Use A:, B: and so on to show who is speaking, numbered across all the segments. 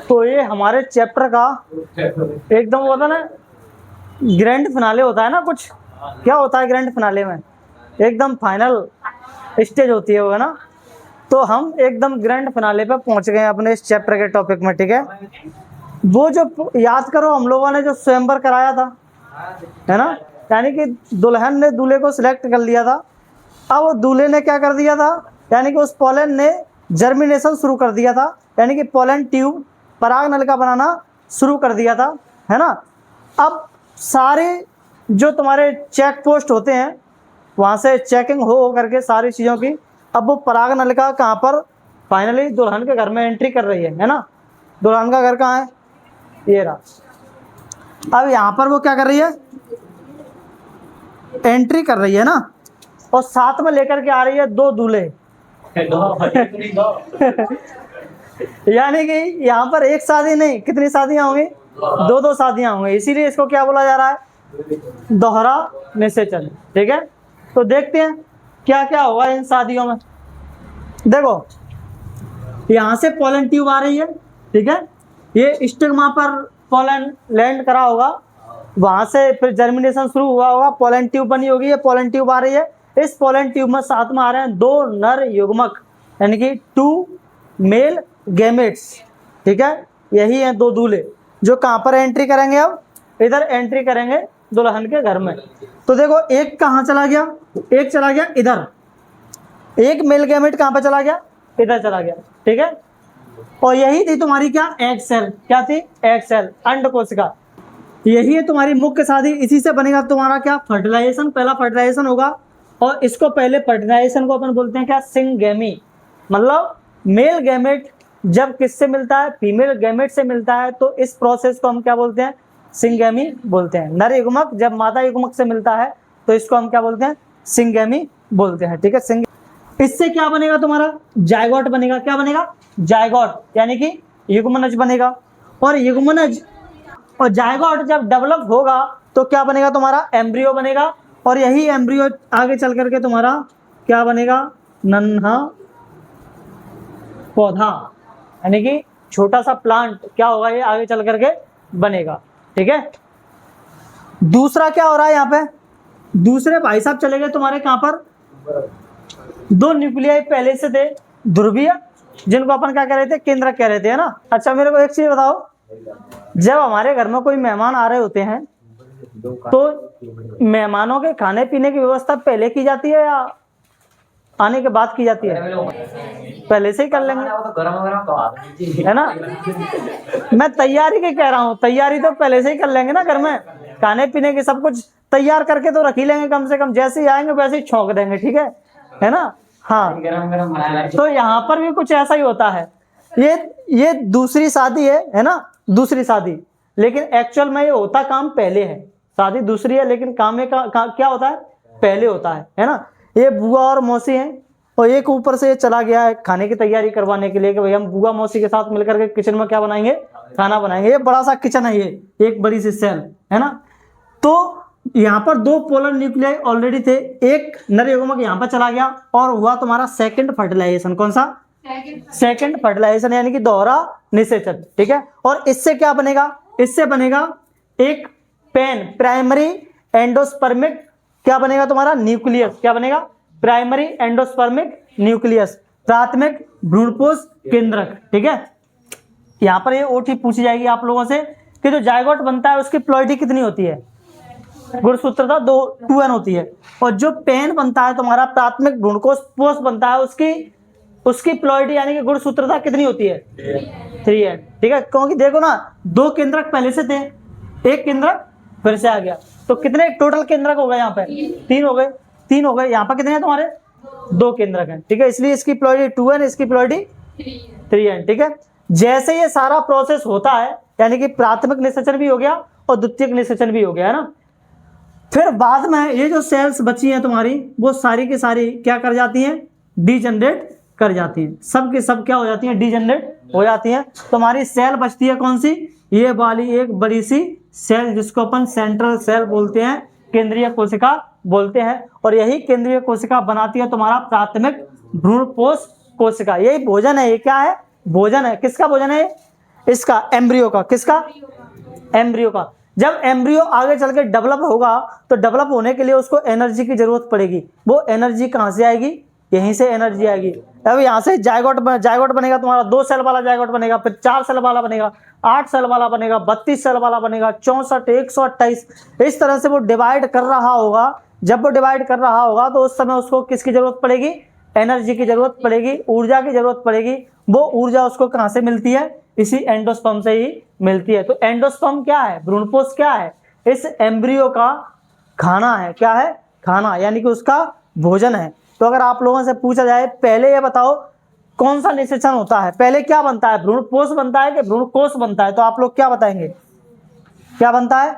A: तो ये हमारे चैप्टर का एकदम वो होता ना ग्रैंड फिनाले होता है ना, कुछ क्या होता है ग्रैंड फिनाले में, एकदम फाइनल स्टेज होती है वो, ना। तो हम एकदम ग्रैंड फिनाले पे पहुंच गए अपने इस चैप्टर के टॉपिक में, ठीक है। वो जो याद करो हम लोगों ने जो स्वयंवर कराया था, है ना, यानी कि दुल्हन ने दूल्हे को सिलेक्ट कर लिया था। अब दूल्हे ने क्या कर दिया था, यानी कि उस पोलन ने जर्मिनेशन शुरू कर दिया था, यानी कि पोलन ट्यूब पराग नलिका बनाना शुरू कर दिया था, है ना। अब सारे जो तुम्हारे चेक पोस्ट होते हैं वहाँ से चेकिंग हो करके सारी चीज़ों की, अब वो पराग नलिका कहाँ पर फाइनली दुल्हन के घर में एंट्री कर रही है ना। दुल्हन का घर कहाँ है, ये रहा। अब यहाँ पर वो क्या कर रही है, एंट्री कर रही है ना, और साथ में लेकर के आ रही है दो दूल्हे यानी कि यहाँ पर एक शादी नहीं, कितनी शादियां होंगी, दो दो शादियां होंगी, इसीलिए इसको क्या बोला जा रहा है, दोहरा निषेचन, ठीक है। तो देखते हैं क्या क्या होगा इन शादियों में। देखो यहाँ से पोलन ट्यूब आ रही है, ठीक है, ये स्टिग्मा पर पोलन लैंड करा होगा, वहां से फिर जर्मिनेशन शुरू हुआ होगा, पोलन ट्यूब बनी होगी, ये पोलन ट्यूब आ रही है। इस पोलन ट्यूब में साथ में आ रहे हैं दो नर युग्मक, यानी कि 2 मेल गैमेट्स, ठीक है। यही है दो दूल्हे जो कहाँ पर एंट्री करेंगे, अब इधर एंट्री करेंगे दुल्हन के घर में। तो देखो एक कहाँ चला गया, एक चला गया इधर, एक मेल गैमेट कहाँ पे चला गया, इधर चला गया, ठीक है। और यही थी तुम्हारी क्या, एग सेल, क्या थी, एग सेल, अंड कोशिका। यही है तुम्हारी मुख्य शादी, इसी से बनेगा तुम्हारा क्या, फर्टिलाइजेशन, पहला फर्टिलाइजेशन होगा। और इसको पहले फर्टिलाइजेशन को अपन बोलते हैं क्या, सिंगेमी, मतलब मेल गैमेट जब किससे मिलता है, फीमेल गैमेट से मिलता है, तो इस प्रोसेस को हम क्या बोलते हैं, सिंगेमी बोलते हैं। नर युग्मक जब मादा युग्मक से मिलता है तो इसको हम क्या बोलते हैं, सिंगेमी बोलते हैं, ठीक है। इससे क्या बनेगा तुम्हारा, जायगोट बनेगा, क्या बनेगा, जायगोट, यानी कि युग्मनज बनेगा। और युग्मनज और जायगोट जब डेवलप होगा तो क्या बनेगा, तुम्हारा एम्ब्रियो बनेगा। और यही एम्ब्रियो आगे चल करके तुम्हारा क्या बनेगा, नन्हा पौधा, यानी कि छोटा सा प्लांट क्या होगा, ये आगे चल करके बनेगा, ठीक है। दूसरा क्या हो रहा है यहाँ पे, दूसरे भाई साहब चले गए तुम्हारे कहाँ पर, दो न्यूक्लियाई पहले से थे ध्रुवीय, जिनको अपन क्या कह रहे थे, केंद्रक कह रहे थे, है ना। अच्छा मेरे को एक चीज बताओ, जब हमारे घर में कोई मेहमान आ रहे होते हैं तो मेहमानों के खाने पीने की व्यवस्था पहले की जाती है या आने के बाद की जाती है, पहले से ही कर लेंगे, है ना। मैं तैयारी की कह रहा हूँ, तैयारी तो पहले से ही कर लेंगे ना, घर में खाने पीने की सब कुछ तैयार करके तो रख ही लेंगे, कम से कम जैसे ही आएंगे वैसे ही छौंक देंगे, ठीक है ना। हाँ, तो यहाँ पर भी कुछ ऐसा ही होता है। ये दूसरी शादी है ना, दूसरी शादी, लेकिन एक्चुअल में ये होता काम पहले है, शादी दूसरी है लेकिन काम में क्या होता है, पहले होता है ना। ये बुआ और मौसी हैं, और एक ऊपर से ये चला गया है खाने की तैयारी करवाने के लिए कि भाई हम बुआ मौसी के साथ मिलकर के किचन में क्या बनाएंगे, खाना बनाएंगे। ये बड़ा सा किचन है, ये एक बड़ी सी सेल है ना। तो यहाँ पर दो पोलर न्यूक्लियाई ऑलरेडी थे, एक नर युग्मक यहाँ पर चला गया और हुआ तुम्हारा सेकंड फर्टिलाइजेशन, कौन सा, सेकंड फर्टिलाइजेशन, यानी कि दोहरा निषेचन, ठीक है। और इससे क्या बनेगा, इससे बनेगा एक पेन, प्राइमरी एंडोस्पर्मिक, क्या बनेगा तुम्हारा, न्यूक्लियस, क्या बनेगा, प्राइमरी एंडोस्पर्मिक न्यूक्लियस, प्राथमिक भ्रूणपोष केंद्रक, ठीक है। यहाँ पर ये ओटी पूछी जाएगी आप लोगों से कि जो जायगोट बनता है उसकी प्लॉइडी कितनी होती है, गुणसूत्रता 2n होती है। और जो पेन बनता है तुम्हारा, प्राथमिक भ्रूणपोष बनता है, उसकी प्लॉइडी यानी कि गुणसूत्रता कितनी होती है, 3n, ठीक है। क्योंकि देखो ना, दो केंद्रक पहले से थे, एक केंद्रक फिर से आ गया, तो कितने टोटल केंद्रक हो गए, यहाँ पे 3 हो गए, 3 हो गए। यहाँ पर कितने हैं तुम्हारे, 2 केंद्रक हैं, ठीक है। इसलिए इसकी प्लॉइडी 2n, इसकी प्लॉइडी 3n, ठीक है। जैसे ये सारा प्रोसेस होता है, यानी कि प्राथमिक निषेचन भी हो गया और द्वितीयक निषेचन भी हो गया, है ना। फिर बाद में ये जो सेल्स बची हैं तुम्हारी, वो सारी की सारी क्या कर जाती हैं, डीजनरेट कर जाती हैं, सब के सब क्या हो जाती हैं, डीजनरेट हो जाती हैं। तुम्हारी सेल बचती है कौन सी, ये वाली एक बड़ी सी सेल, जिसको अपन सेंट्रल सेल बोलते हैं, केंद्रीय कोशिका बोलते हैं। और यही केंद्रीय कोशिका बनाती है तुम्हारा प्राथमिक भ्रूणपोष कोशिका। यही भोजन है, ये क्या है, भोजन है, किसका भोजन है, इसका एम्ब्रियो का, किसका, एम्ब्रियो का। जब एम्ब्रियो आगे चल के डेवलप होगा तो डेवलप होने के लिए उसको एनर्जी की जरूरत पड़ेगी। वो एनर्जी कहाँ से आएगी, यहीं से एनर्जी आएगी। अब यहाँ से जायगोट बनेगा तुम्हारा, 2 सेल वाला जायगोट बनेगा, फिर 4 सेल वाला बनेगा, 8 सेल वाला बनेगा, 32 सेल वाला बनेगा, 64, 128, इस तरह से वो डिवाइड कर रहा होगा। जब वो डिवाइड कर रहा होगा तो उस समय उसको किसकी जरूरत पड़ेगी, एनर्जी की जरूरत पड़ेगी, ऊर्जा की जरूरत पड़ेगी। वो ऊर्जा उसको कहाँ से मिलती है, इसी एंडोस्पर्म से ही मिलती है। तो एंडोस्पर्म क्या है, भ्रूणपोष क्या है, इस एम्ब्रियो का खाना है। क्या है, खाना, यानी कि उसका भोजन है। तो अगर आप लोगों से पूछा जाए पहले ये बताओ कौन सा निषेचन होता है, पहले क्या बनता है, भ्रूणपोष बनता है कि भ्रूणकोष बनता है, तो आप लोग क्या बताएंगे, क्या बनता है,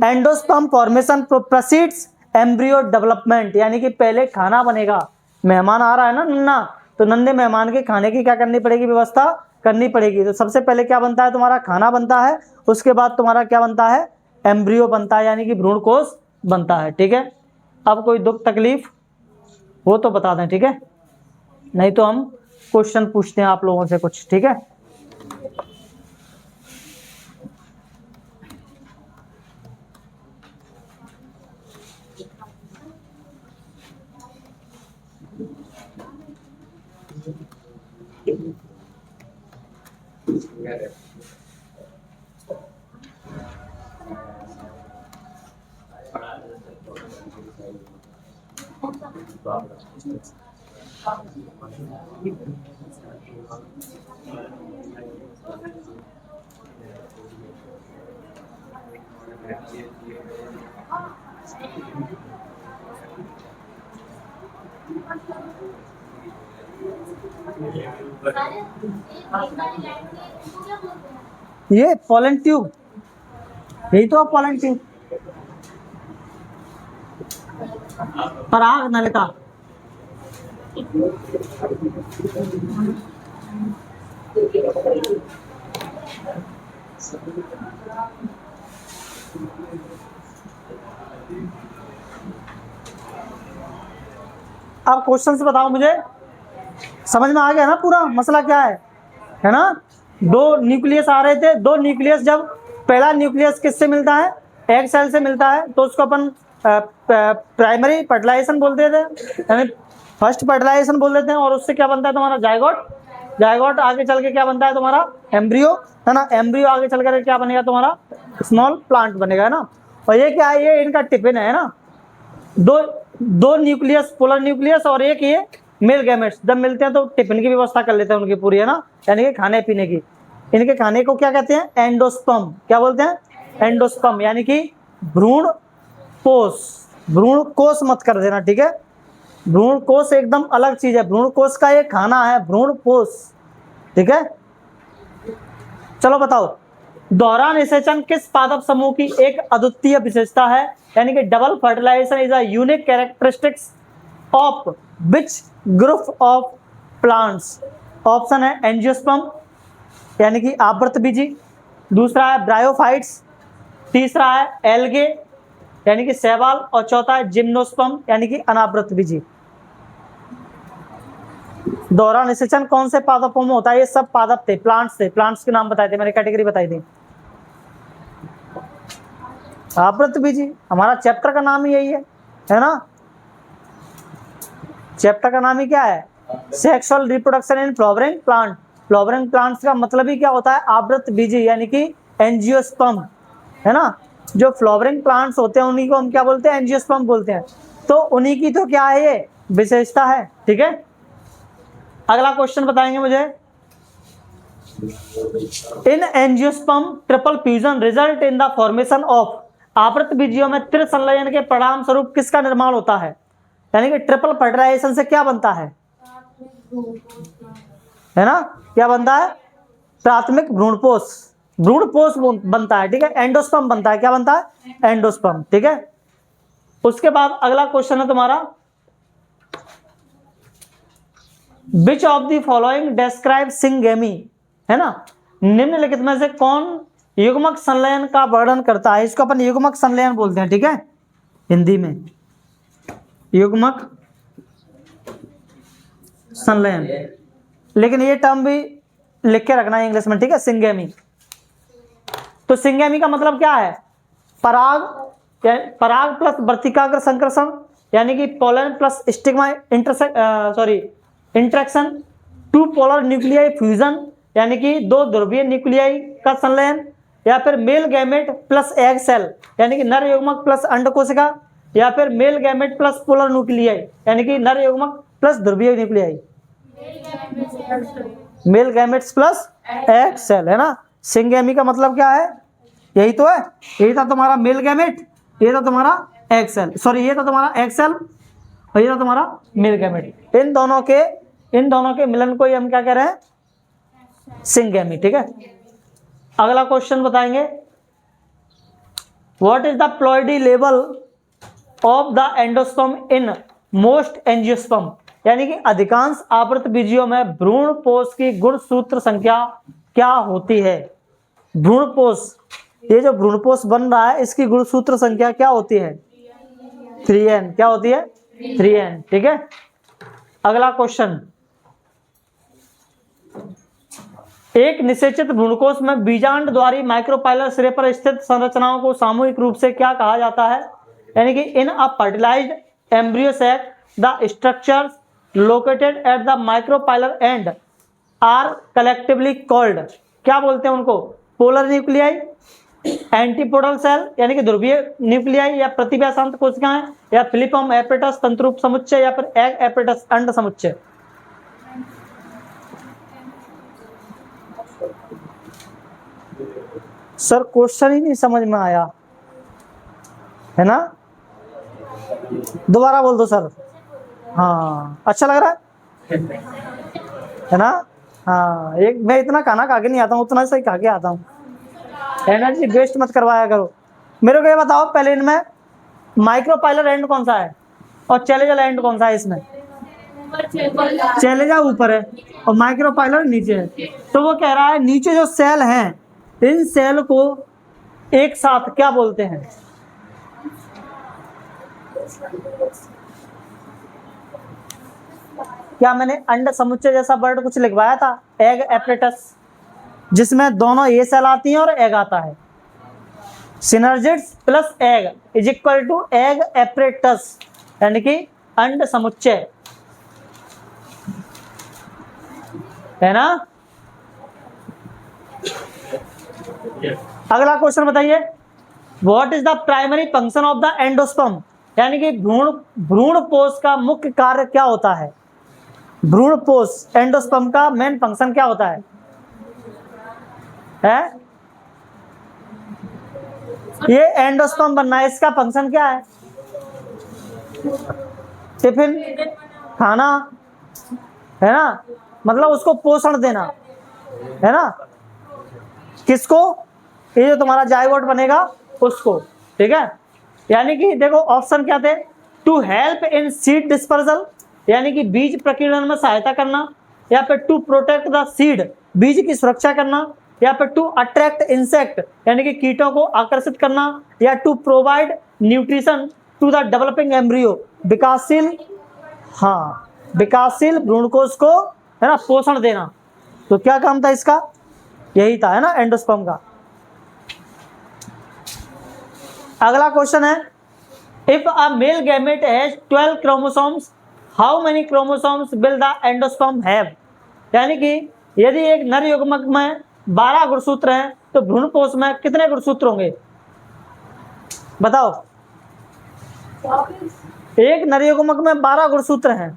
A: endosperm formation proceeds embryo development, यानी कि पहले खाना बनेगा। मेहमान आ रहा है ना नन्ना, तो नन्हे मेहमान के खाने की क्या करनी पड़ेगी, व्यवस्था करनी पड़ेगी। तो सबसे पहले क्या बनता है, तुम्हारा खाना बनता है, उसके बाद तुम्हारा क्या बनता है, एम्ब्रियो बनता है, यानी कि भ्रूणकोष बनता है। ठीक है, अब कोई दुख तकलीफ हो तो बता दें, ठीक है, नहीं तो हम क्वेश्चन पूछते हैं आप लोगों से कुछ। ठीक है, ये पोलन ट्यूब, यही तो पोलन ट्यूब, पराग नलिका। अब क्वेश्चन से बताओ मुझे, समझ में आ गया ना पूरा मसला क्या है ना। 2 न्यूक्लियस आ रहे थे, 2 न्यूक्लियस, जब पहला न्यूक्लियस किससे मिलता है, एग सेल से मिलता है, तो उसको अपन प्राइमरी फर्टिलाइजेशन बोलते थे, यानी फर्स्ट फर्टिलाइजेशन बोल देते हैं। और उससे क्या बनता है तुम्हारा जायगोट, जायगोट आगे चल के क्या बनता है तुम्हारा एम्ब्रियो, है ना। एम्ब्रियो आगे चल कर क्या बनेगा तुम्हारा स्मॉल प्लांट बनेगा, है ना। और ये क्या है, ये इनका टिफिन है ना। दो न्यूक्लियस, पोलर न्यूक्लियस, और एक ये मेल गैमेट्स जब मिलते हैं तो टिफिन की व्यवस्था कर लेते हैं उनकी पूरी, है ना, यानी कि खाने पीने की। इनके खाने को क्या कहते हैं, एंडोस्पर्म। क्या बोलते हैं, एंडोस्पर्म, यानी कि भ्रूण कोष। भ्रूण कोष मत कर देना, ठीक है, भ्रूण कोष एकदम अलग चीज है। भ्रूण कोष का ये खाना है भ्रूण कोष, ठीक है। चलो बताओ, दोहरा निषेचन किस पादप समूह की एक अद्वितीय विशेषता है, यानी कि double fertilization is a unique characteristics of which group of plants. Option है एंजियोस्पर्म, यानी कि आवृत बीजी, दूसरा है ब्रायोफाइट्स, तीसरा है एल्गे यानी कि शैवाल, और चौथा है जिम्नोस्पर्म यानी कि अनावृत बीजी। दोहरा निषेचन कौन से पादपों में होता है, ये सब पादप थे, प्लांट्स थे, प्लांट्स के नाम बताए थे मैंने, कैटेगरी बताई थी। आवृत बीजी, हमारा चैप्टर का नाम ही यही है ना, चैप्टर का नाम ही क्या है, sexual reproduction in flowering plant. Flowering plants का मतलब ही क्या होता है, आवृत बीजी यानी कि एंजियोस्पर्म, है ना। जो फ्लावरिंग प्लांट्स होते हैं उन्हीं को हम क्या बोलते हैं, एंजियोस्पर्म बोलते हैं। तो उन्हीं की तो क्या है, ये विशेषता है, ठीक है। अगला क्वेश्चन बताएंगे मुझे, in angiosperm triple fusion result in the formation of. आवृत बीजियों में त्रिसंलयन के परिणाम स्वरूप किसका निर्माण होता है, यानी कि ट्रिपल फर्टिलाइजेशन से क्या बनता है ना, क्या बनता है, प्राथमिक भ्रूणपोष, भ्रूणपोष बनता है, ठीक है। एंडोस्पर्म बनता है, क्या बनता है, एंडोस्पर्म, ठीक है। उसके बाद अगला क्वेश्चन है तुम्हारा, which of the following describe syngamy, है ना। निम्नलिखित में से कौन युग्मक संलयन का वर्णन करता है, इसको अपन युग्मक संलयन बोलते हैं, ठीक है, हिंदी में युग्मक संलयन। लेकिन ये टर्म भी लिख के रखना है इंग्लिश में, ठीक है, सिंगेमी। तो सिंगेमी का मतलब क्या है? पराग प्लस वर्तिकाग्र संकर्षण, यानी कि pollen plus stigma interaction, two polar nuclei fusion, यानी कि दो ध्रुवीय न्यूक्लियाई का संलयन, या फिर male gamete plus egg cell, यानी कि नर युग्मक प्लस अंड कोशिका, या फिर male gamete plus polar nuclei, यानी कि नर युग्मक प्लस ध्रुवीय न्यूक्लियाई, male gametes plus egg cell, है ना। सिंगेमी का मतलब क्या है? यही तो है, यही था तुम्हारा मेल गैमेट, ये था तुम्हारा एग सेल, सॉरी ये था तुम्हारा एग सेल और ये था तुम्हारा मेल गैमेट। इन दोनों के मिलन को ही हम क्या कह रहे हैं? सिंगेमी, ठीक है। अगला क्वेश्चन बताएंगे, what is the ploidy level of the endosperm in most angiosperm, यानी कि अधिकांश आवृत बीजियों में भ्रूण पोष की गुणसूत्र संख्या क्या होती है? भ्रूण पोष, ये जो भ्रूण पोष बन रहा है इसकी गुणसूत्र संख्या क्या होती है? 3n। क्या होती है? 3n, ठीक है। अगला क्वेश्चन, एक निषेचित भ्रूणकोश में बीजांड द्वारी माइक्रोपाइलर सिरे पर स्थित संरचनाओं को सामूहिक रूप से क्या कहा जाता है? यानी कि in a fertilized embryo sac the structures located at the micropylar end are collectively called, क्या बोलते हैं उनको? पोलर न्यूक्लियाई, एंटीपोडल सेल, यानी कि ध्रुवीय न्यूक्लियाई, या प्रतिव्यासांत कोशिकाएं, या फिलिपम एपरेटस तंतुरूप समुच्चय, या फिर एग एपरेटस अंड समुच्चय। सर क्वेश्चन ही नहीं समझ में आया, है ना? दोबारा बोल दो सर। हाँ, अच्छा लग रहा है ना? हाँ, एक मैं इतना खाना खा के नहीं आता हूँ, उतना सही खा के आता हूँ। एनर्जी वेस्ट मत करवाया करो। मेरे को ये बताओ, पहले इनमें माइक्रोपाइलर एंड कौन सा है और चैलेंजर एंड कौन सा है? इसमें चैलेंजर ऊपर है और माइक्रोपाइलर नीचे है। तो वो कह रहा है नीचे जो सेल हैं, इन सेल को एक साथ क्या बोलते हैं? क्या मैंने अंड समुच्चय जैसा वर्ड कुछ लिखवाया था? एग एपरेटस, जिसमें दोनों ये सेल आती हैं और एग आता है। Synergids plus egg is equal to egg apparatus, यानी कि अंड समुच्चय, है ना। अगला क्वेश्चन बताइए, what is the primary function of the endosperm, यानी कि भ्रूण पोष का मुख्य कार्य क्या होता है? भ्रूण पोष एंडोस्पर्म का मेन फंक्शन क्या होता है? ये एंडोस्पर्म बनना है, इसका फंक्शन क्या है? टिफिन खाना, है ना, मतलब उसको पोषण देना, है ना। किसको? ये जो तुम्हारा जाइगोट बनेगा उसको, ठीक है। यानी कि देखो ऑप्शन क्या थे? To help in seed dispersal, यानी कि बीज प्रकीर्णन में सहायता करना, या फिर टू प्रोटेक्ट द सीड, बीज की सुरक्षा करना, या फिर टू अट्रैक्ट इंसेक्ट, यानी कि कीटों को आकर्षित करना, या to provide nutrition to the developing embryo, विकासशील, हाँ, विकासशील भ्रूणकोश को, है ना, पोषण देना। तो क्या काम था इसका? यही था, है ना, एंडोस्पर्म का। अगला क्वेश्चन है, if a male gamete has 12 chromosomes, how many chromosomes will the endosperm have, यानी कि यदि एक नर युग्मक में 12 गुणसूत्र हैं तो भ्रूणपोष में कितने गुणसूत्र होंगे? बताओ। एक नर युग्मक में 12 गुणसूत्र हैं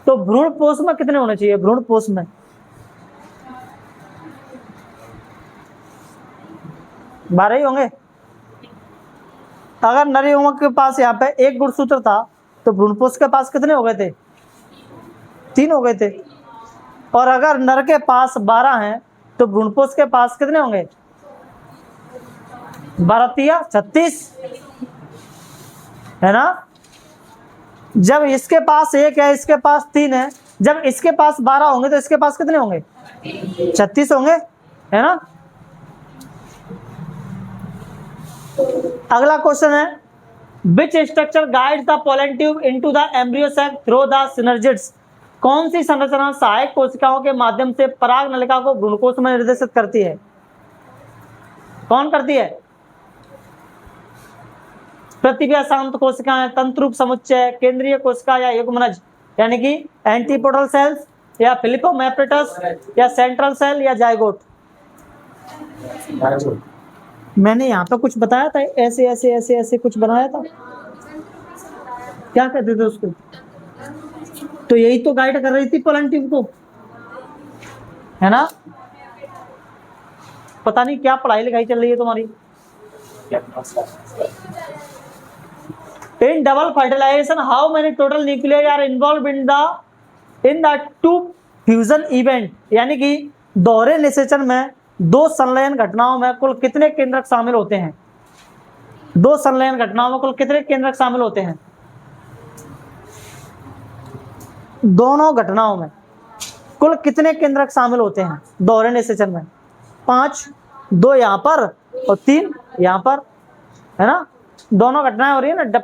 A: तो भ्रूणपोष में कितने होने चाहिए? भ्रूणपोष में 12 ही होंगे। अगर नर युग्मक के पास यहाँ पे एक गुणसूत्र था तो भ्रूणपोष के पास कितने हो गए थे? 3 हो गए थे। और अगर नर के पास 12 हैं तो भ्रूणपोष के पास कितने होंगे? 12 36, है ना। जब इसके पास 1 है, इसके पास 3 है, जब इसके पास 12 होंगे तो इसके पास कितने होंगे? 36 होंगे, है ना। अगला क्वेश्चन है, which structure guides the pollen tube into the embryo sac through the synergids, कौन सी संरचना सहायक कोशिकाओं के माध्यम से पराग नलिका को भ्रूणकोश में निर्देशित करती है? कौन करती है? प्रतिभा शांत कोशिकाएं, तंत्रूप समुच्चय, केंद्रीय कोशिका या युग्मनज, यानी कि एंटीपोडल सेल्स या फिलिपोमैप्रेटस या सेंट्रल सेल या जाइगोट। मैंने यहाँ पे कुछ बताया था, ऐसे ऐसे ऐसे ऐसे कुछ बनाया था, क्या कहते थे उसको? तो यही तो गाइड कर रही थी पोलेंटिव को, है ना? पता नहीं क्या पढ़ाई लिखाई चल रही है तुम्हारी। In double fertilization how many total nuclei are involve in the two fusion event, यानी कि दोहरे निषेचन में दो संलयन घटनाओं में कुल कितने केंद्रक शामिल होते हैं? दो संलयन घटनाओं में कुल कितने केंद्रक शामिल होते हैं? दोनों घटनाओं में कुल कितने केंद्रक शामिल होते हैं दोहरे निषेचन में? 5, 2 यहाँ पर और 3 यहाँ पर, है ना? दोनों घटनाएं हो रही है ना,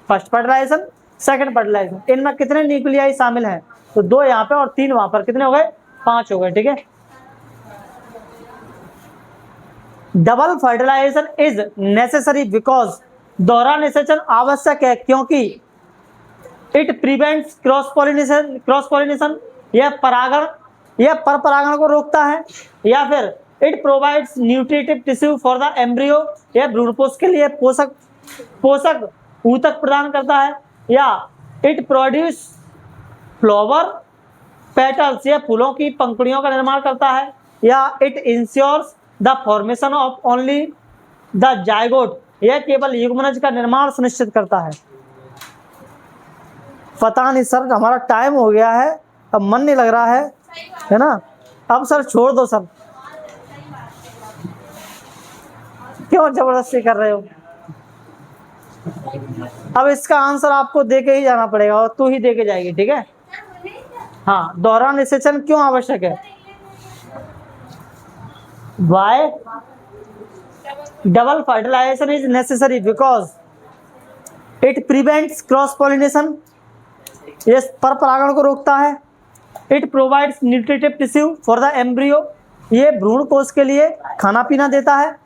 A: फर्स्ट फर्टिलाइजेशन, सेकंड फर्टिलाइजेशन। इनमें कितने न्यूक्लियाई शामिल हैं? तो 2 यहाँ पे और 3 वहां पर, कितने हो गए? 5 हो गए, ठीक है। Double fertilization is necessary because, दोहरा निषेचन आवश्यक है क्योंकि इट प्रिवेंट्स क्रॉस पॉलिनेशन, यह पर परागण को रोकता है, या फिर it provides nutritive tissue for the embryo, यह भ्रूणकोश के लिए पोषक ऊतक प्रदान करता है, या इट प्रोड्यूस फ्लावर पेटल्स, यह फूलों की पंखुड़ियों का निर्माण करता है, या it ensures the formation of only the zygote, यह केवल युग्मनज का निर्माण सुनिश्चित करता है। पता नहीं सर, हमारा टाइम हो गया है, अब मन नहीं लग रहा है ना? अब सर छोड़ दो सर, क्यों जबरदस्ती कर रहे हो? अब इसका आंसर आपको दे के ही जाना पड़ेगा, और तू ही दे के जाएगी, ठीक है? हाँ, दोहरा निषेचन क्यों आवश्यक है? Why double fertilization is necessary because it prevents cross pollination, ये पर परागण को रोकता है, it provides nutritive tissue for the embryo, ये भ्रूण कोश के लिए खाना पीना देता है,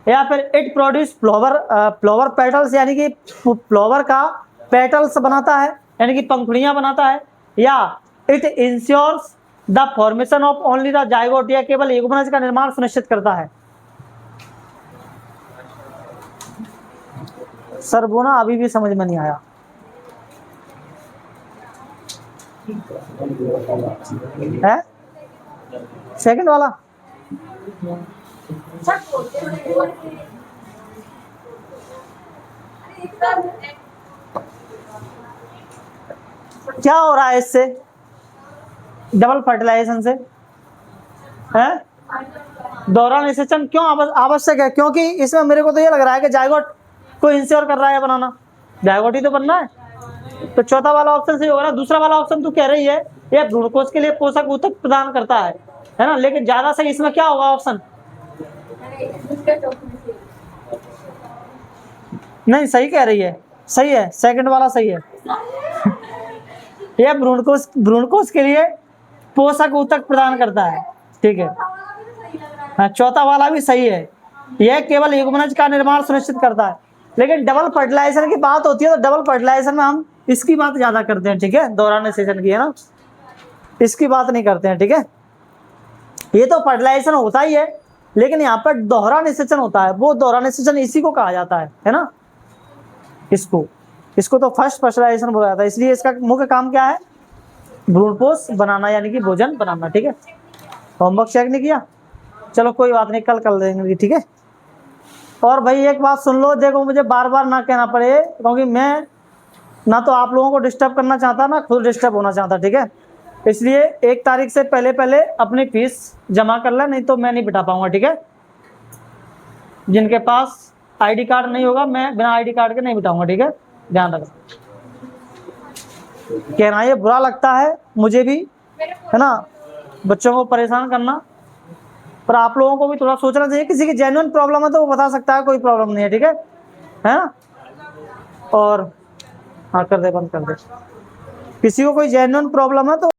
A: या फिर इट प्रोड्यूस फ्लावर पेटल्स, यानी कि फ्लावर का पेटल्स बनाता है, यानी कि पंखुड़ियां बनाता है, या it ensures the formation of only the zygote, या केवल युग्मनज का निर्माण सुनिश्चित करता है। सर वो ना अभी भी समझ में नहीं आया। है सेकंड वाला? क्या हो रहा है इससे, डबल फर्टिलाइजेशन से? है दोहरा निषेचन क्यों आवश्यक है? क्योंकि इसमें मेरे को तो ये लग रहा है कि जाइगोट को इंश्योर कर रहा है बनाना, जाइगोट ही तो बनना है। तो चौथा वाला ऑप्शन सही होगा ना। दूसरा वाला ऑप्शन तू कह रही है यह भ्रूणकोश के लिए पोषक ऊतक प्रदान करता है ना? लेकिन ज्यादा सही इसमें क्या होगा ऑप्शन? नहीं, सही कह रही है, सही है, सेकंड वाला सही है। यह भ्रूणकोश के लिए पोषक ऊतक प्रदान करता है, ठीक है। हाँ, चौथा वाला भी सही है, यह केवल युग्मनज का निर्माण सुनिश्चित करता है। लेकिन डबल फर्टिलाइजेशन की बात होती है तो डबल फर्टिलाइजेशन में हम इसकी बात ज्यादा करते हैं, ठीक है, दोहरा निषेचन की, है ना, इसकी बात नहीं करते हैं, ठीक है। ये तो फर्टिलाइजेशन होता ही है, लेकिन यहाँ पर दोहरा निषेचन होता है, वो दोहरा निषेचन इसी को कहा जाता है ना। इसको तो फर्स्ट फर्टिलाइजेशन बोला जाता है, इसलिए इसका मुख्य काम क्या है? भ्रूणपोष बनाना, यानी कि भोजन बनाना, ठीक है। होमवर्क चेक नहीं किया? चलो कोई बात नहीं, कल कर देंगे, ठीक है। और भाई एक बात सुन लो, देखो मुझे बार बार ना कहना पड़े, क्योंकि मैं ना तो आप लोगों को डिस्टर्ब करना चाहता, ना खुद डिस्टर्ब होना चाहता, ठीक है। इसलिए 1 तारीख से पहले अपनी फीस जमा कर ले, नहीं तो मैं नहीं बिठा पाऊंगा, ठीक है। जिनके पास आईडी कार्ड नहीं होगा, मैं बिना आईडी कार्ड के नहीं बिठाऊंगा, ठीक है, ध्यान रखना। कहना ये बुरा लगता है मुझे भी, है ना, बच्चों को परेशान करना, पर आप लोगों को भी थोड़ा सोचना चाहिए। किसी की जेन्युइन प्रॉब्लम है तो वो बता सकता है, कोई प्रॉब्लम नहीं है, ठीक है ना। और हाँ कर दे, बंद कर दे। किसी को कोई जेन्युइन प्रॉब्लम है तो